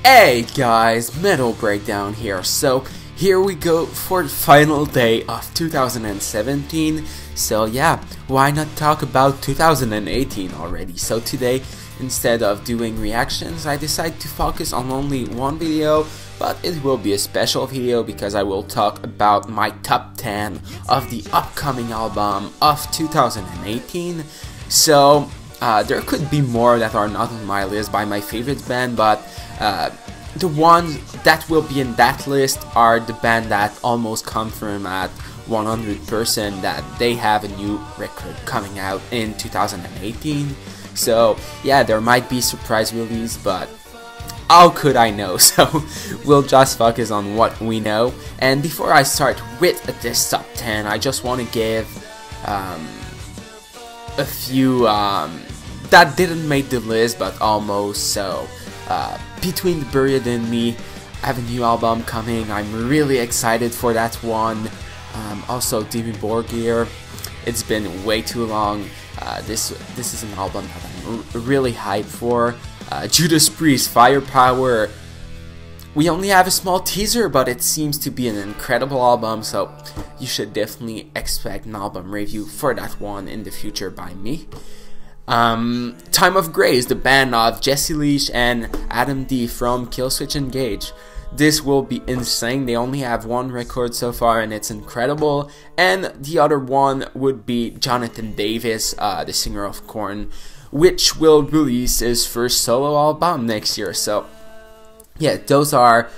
Hey guys, Metal Breakdown here. So here we go for the final day of 2017. So yeah, why not talk about 2018 already? So today, instead of doing reactions, I decided to focus on only one video, but it will be a special video because I will talk about my top 10 of the upcoming album of 2018. So there could be more that are not on my list by my favorite band, but the ones that will be in that list are the band that almost confirm at 100% that they have a new record coming out in 2018. So yeah, there might be surprise release, but how could I know? So we'll just focus on what we know. And before I start with this top 10, I just want to give a few that didn't make the list but almost. So Between the Buried and Me, I have a new album coming. I'm really excited for that one. Also Dimmu Borgir, it's been way too long. This is an album that I'm really hyped for. Judas Priest, Firepower. We only have a small teaser, but it seems to be an incredible album, so you should definitely expect an album review for that one in the future by me. Time of Grace, the band of Jesse Leach and Adam D from Killswitch Engage. This will be insane. They only have one record so far and it's incredible. And the other one would be Jonathan Davis, the singer of Korn, which will release his first solo album next year. So yeah, those are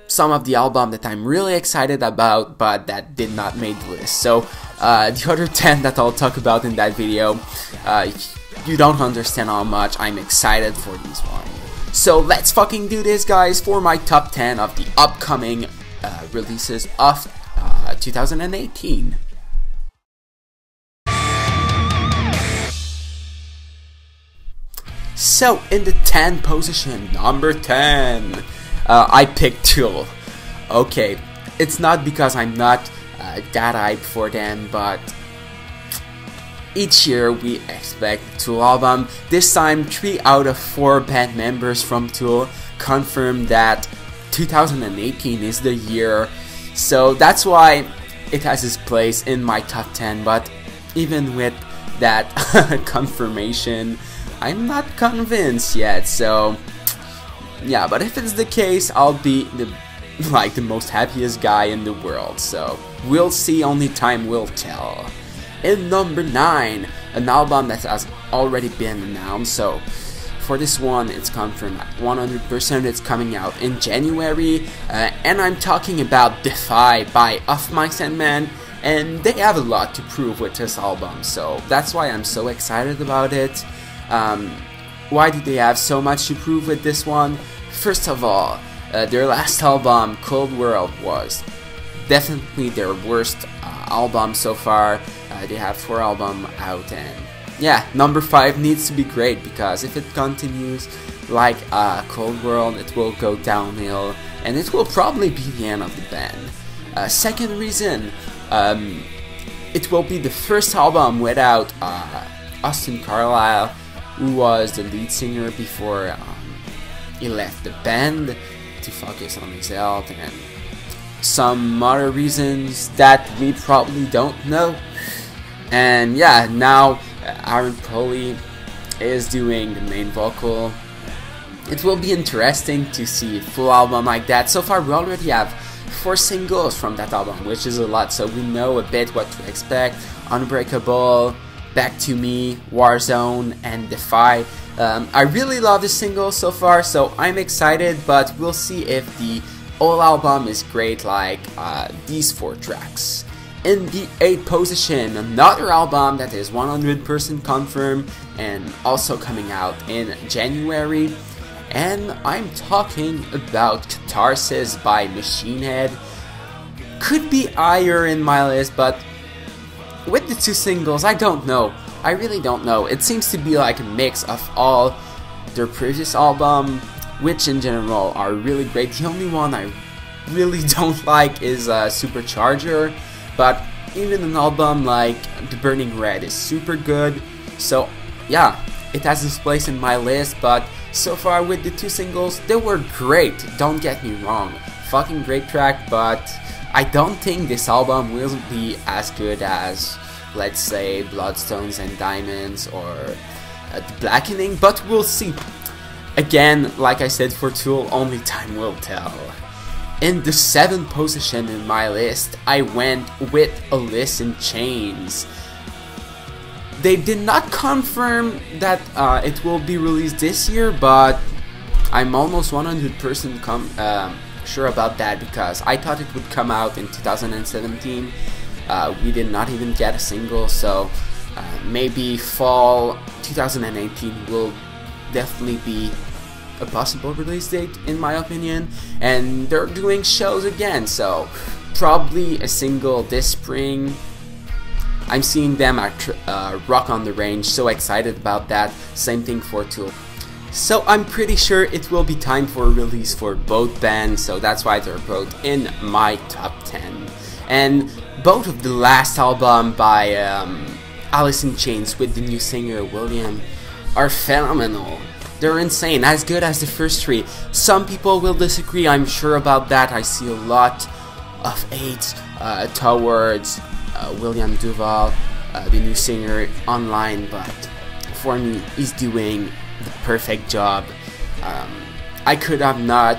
some of the albums that I'm really excited about, but that did not make the list. So the other 10 that I'll talk about in that video, you don't understand how much I'm excited for these ones. So let's fucking do this, guys, for my top 10 of the upcoming releases of 2018. So in the 10th position, number 10, I picked Tool. Okay, it's not because I'm not that hyped for them, but each year we expect Tool album. This time 3 out of 4 band members from Tool confirmed that 2018 is the year. So that's why it has its place in my top 10, but even with that confirmation, I'm not convinced yet. So yeah, but if it's the case, I'll be the most happiest guy in the world. So we'll see, only time will tell. In number 9, an album that has already been announced. So for this one, it's confirmed at 100%. It's coming out in January, and I'm talking about Defy by Of Mice and Men, and they have a lot to prove with this album. So that's why I'm so excited about it. Why do they have so much to prove with this one? First of all, their last album, Cold World, was definitely their worst album so far. They have 4 albums out, and yeah, number 5 needs to be great, because if it continues like Cold World, it will go downhill and it will probably be the end of the band. Second reason, it will be the first album without Austin Carlile, who was the lead singer before he left the band to focus on his health and some other reasons that we probably don't know. And yeah, now Aaron Pauli is doing the main vocal. It will be interesting to see a full album like that. So far we already have 4 singles from that album, which is a lot, so we know a bit what to expect. Unbreakable, Back to Me, Warzone, and Defy. I really love the singles so far, so I'm excited, but we'll see if the whole album is great like these 4 tracks. In the 8th position, another album that is 100% confirmed and also coming out in January, and I'm talking about Catharsis by Machine Head. Could be higher in my list, but with the 2 singles, I don't know. I really don't know. It seems to be like a mix of all their previous album, which in general are really great. The only one I really don't like is Supercharger, but even an album like The Burning Red is super good. So yeah, it has its place in my list, but so far with the 2 singles, they were great, don't get me wrong. Fucking great track, but I don't think this album will be as good as, let's say, Bloodstones and Diamonds or The Blackening, but we'll see. Again, like I said for Tool, only time will tell. In the 7th position in my list, I went with Alice in Chains. They did not confirm that it will be released this year, but I'm almost 100% sure about that because I thought it would come out in 2017. We did not even get a single, so maybe fall 2018 will definitely be a possible release date in my opinion, and they're doing shows again, so probably a single this spring. I'm seeing them at Rock on the Range, so excited about that. Same thing for Tool. So I'm pretty sure it will be time for a release for both bands, so that's why they're both in my top 10. And both of the last album by Alice in Chains with the new singer William are phenomenal. They're insane, as good as the first 3. Some people will disagree, I'm sure about that. I see a lot of hate towards William Duval, the new singer, online, but for me, he's doing the perfect job. I could have not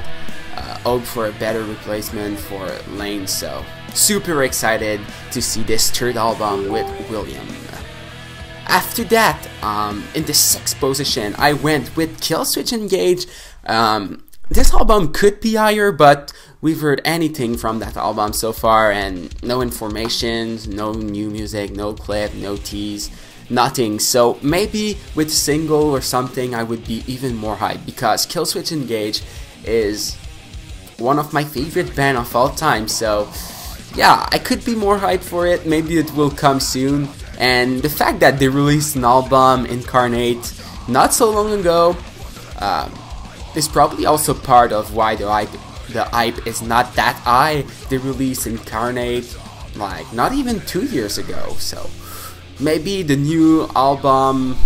hoped for a better replacement for Lane, so super excited to see this 3rd album with William. After that, in the 6th position, I went with Killswitch Engage. This album could be higher, but we've heard anything from that album so far, and no information, no new music, no clip, no tease, nothing. So maybe with a single or something I would be even more hyped, because Killswitch Engage is one of my favorite band of all time. So yeah, I could be more hyped for it. Maybe it will come soon. And the fact that they released an album, Incarnate, not so long ago, is probably also part of why the hype is not that high. They released Incarnate like not even 2 years ago, so maybe the new album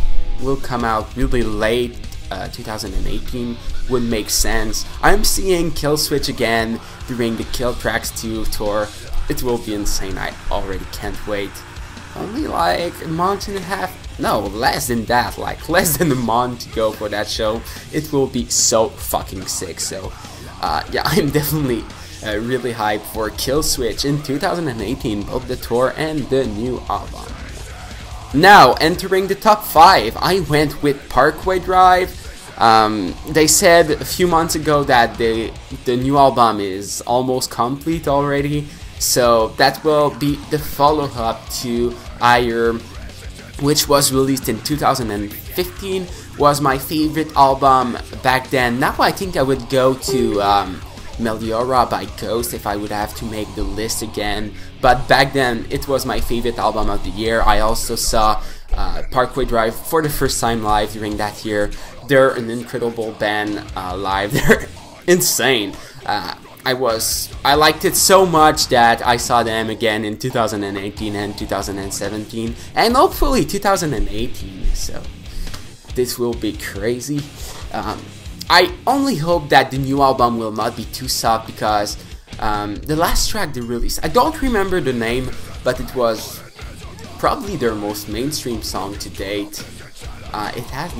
will come out really late, 2018 would make sense. I'm seeing Killswitch again during the Kill Tracks 2 tour. It will be insane, I already can't wait. Only like a month and a half, no, less than that, like less than a month to go for that show. It will be so fucking sick, so yeah, I'm definitely really hyped for Killswitch in 2018, both the tour and the new album. Now, entering the top 5, I went with Parkway Drive. They said a few months ago that the new album is almost complete already. So that will be the follow-up to Higher, which was released in 2015, was my favorite album back then. Now I think I would go to Meliora by Ghost if I would have to make the list again. But back then, it was my favorite album of the year. I also saw Parkway Drive for the first time live during that year. They're an incredible band live. They're insane. I liked it so much that I saw them again in 2018 and 2017 and hopefully 2018, so this will be crazy. I only hope that the new album will not be too soft, because the last track they released, I don't remember the name, but it was probably their most mainstream song to date. It has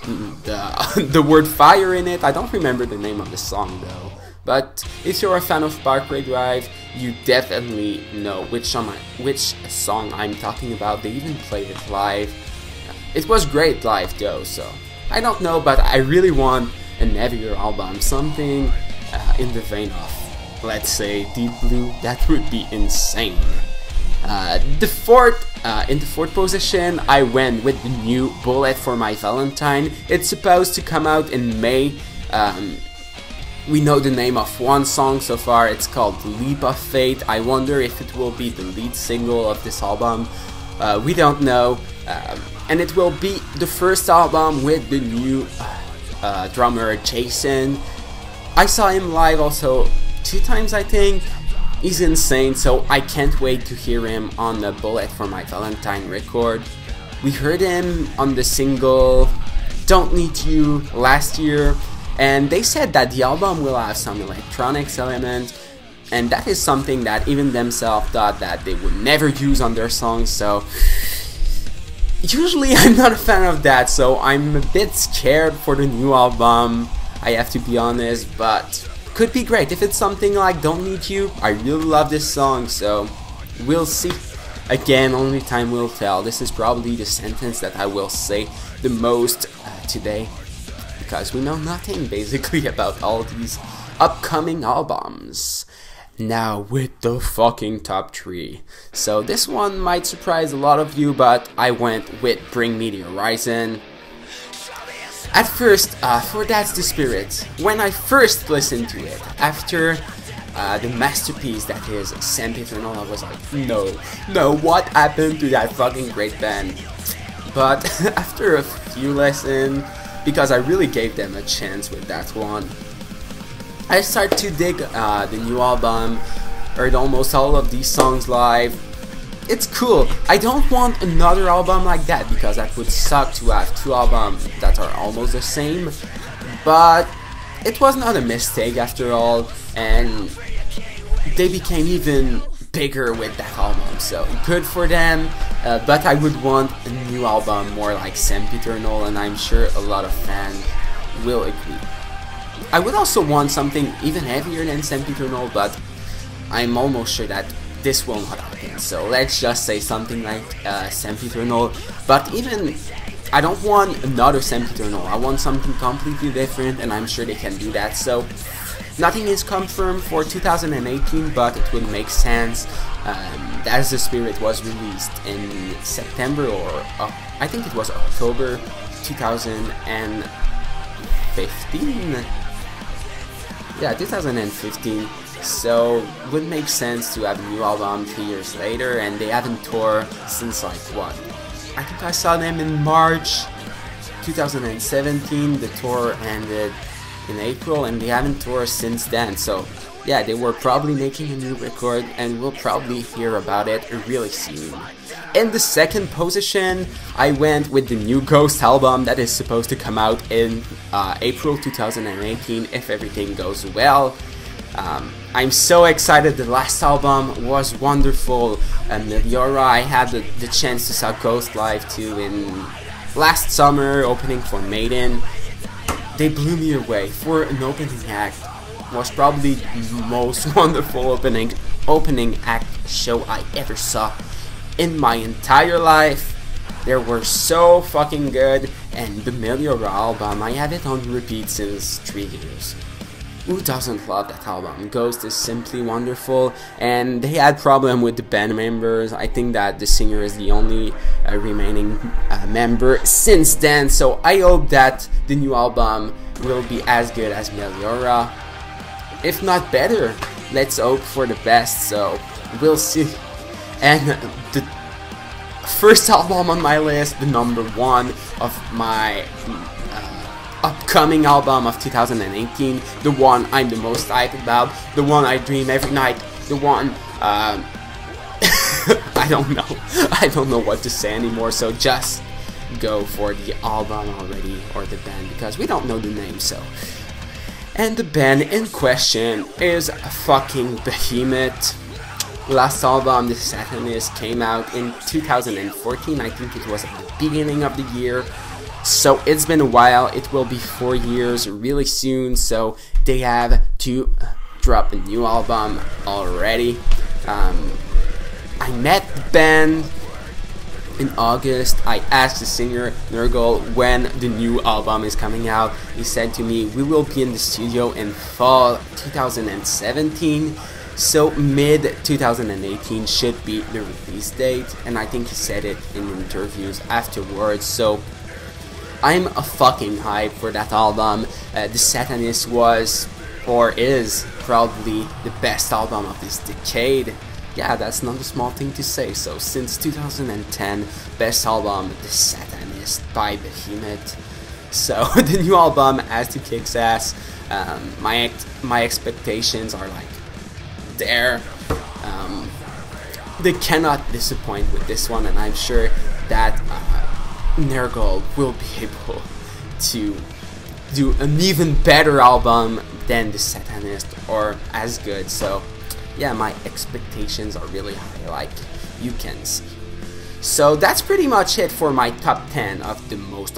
the word fire in it. I don't remember the name of the song though, but if you're a fan of Parkway Drive, you definitely know which song I'm talking about. They even played it live. It was great live though, so I don't know, but I really want a heavier album, something in the vein of, let's say, Deep Blue. That would be insane. In the fourth position, I went with the new Bullet for My Valentine. It's supposed to come out in May. We know the name of one song so far. It's called Leap of Faith. I wonder if it will be the lead single of this album. We don't know. And it will be the first album with the new drummer Jason. I saw him live also 2 times, I think. He's insane, so I can't wait to hear him on the Bullet for My Valentine record. We heard him on the single Don't Need You last year, and they said that the album will have some electronics elements, and that is something that even themselves thought that they would never use on their songs. So usually I'm not a fan of that, so I'm a bit scared for the new album, I have to be honest, but could be great. If it's something like Don't Need You, I really love this song, so we'll see. Again, only time will tell. This is probably the sentence that I will say the most today, because we know nothing basically about all these upcoming albums. Now with the fucking top 3. So this one might surprise a lot of you, but I went with Bring Me the Horizon. At first, for That's the Spirit, when I first listened to it, after the masterpiece that is Sempiternal, I was like, no, what happened to that fucking great band? But after a few lessons, because I really gave them a chance with that one, I started to dig the new album, heard almost all of these songs live. It's cool. I don't want another album like that, because that would suck to have 2 albums that are almost the same, but it was not a mistake after all, and they became even bigger with that album, so good for them. But I would want a new album more like Sempiternal, and I'm sure a lot of fans will agree. I would also want something even heavier than Sempiternal, but I'm almost sure that this will not happen. So let's just say something like Sempiternal. But even I don't want another Sempiternal. I want something completely different, and I'm sure they can do that. So nothing is confirmed for 2018, but it would make sense. As the Spirit was released in September, or I think it was October 2015. Yeah, 2015. So it would make sense to have a new album 3 years later, and they haven't toured since like what? I think I saw them in March 2017. The tour ended in April, and they haven't toured since then. So yeah, they were probably making a new record, and we'll probably hear about it really soon. In the second position, I went with the new Ghost album that is supposed to come out in April 2018 if everything goes well. I'm so excited. The last album was wonderful. Meliora, I had the chance to saw Ghost live too in last summer, opening for Maiden. They blew me away. For an opening act, was probably the most wonderful opening act show I ever saw in my entire life. They were so fucking good, and the Meliora album, I have it on repeat since 3 years. Who doesn't love that album? Ghost is simply wonderful, and they had problem with the band members. I think that the singer is the only remaining member since then, so I hope that the new album will be as good as Meliora, if not better. Let's hope for the best, so we'll see. And the first album on my list, the number 1 of my upcoming album of 2018, the one I'm the most hyped about, the one I dream every night, the one I don't know what to say anymore, so just go for the album already, or the band, because we don't know the name. So, and the band in question is fucking Behemoth. Last album, The Satanist, came out in 2014. I think it was at the beginning of the year. So it's been a while. It will be 4 years really soon, so they have to drop a new album already. I met the band in August. I asked the singer Nurgle when the new album is coming out. He said to me, we will be in the studio in fall 2017, so mid 2018 should be the release date, and I think he said it in interviews afterwards. So I'm a fucking hype for that album. The Satanist was, or is, probably the best album of this decade. Yeah, that's not a small thing to say. So since 2010, best album, The Satanist by Behemoth. So the new album has to kick ass. My expectations are like there. They cannot disappoint with this one, and I'm sure that Nergal will be able to do an even better album than The Satanist, or as good. So yeah, my expectations are really high, like you can see. So that's pretty much it for my top 10 of the most,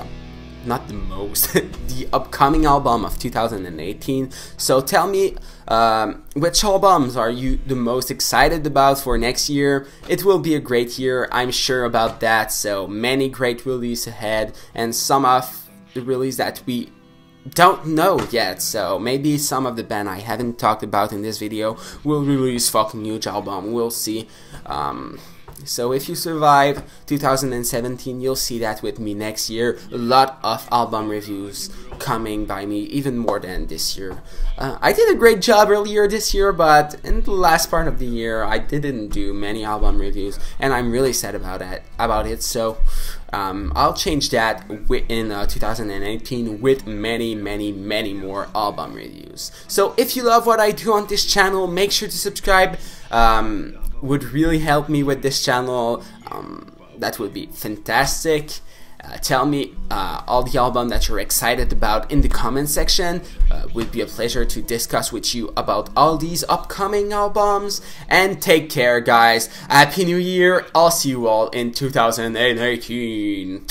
not the most, the upcoming album of 2018. So tell me, which albums are you the most excited about for next year? It will be a great year, I'm sure about that. So many great releases ahead, and some of the releases that we don't know yet. So maybe some of the band I haven't talked about in this video will release fucking huge album. We'll see. So if you survive 2017, you'll see that with me next year. A lot of album reviews coming by me, even more than this year. I did a great job earlier this year, but in the last part of the year, I didn't do many album reviews, and I'm really sad about it. So I'll change that in 2018 with many more album reviews. So if you love what I do on this channel, make sure to subscribe. Would really help me with this channel. That would be fantastic. Tell me all the album that you're excited about in the comment section. Would be a pleasure to discuss with you about all these upcoming albums. And take care, guys. Happy New Year. I'll see you all in 2018.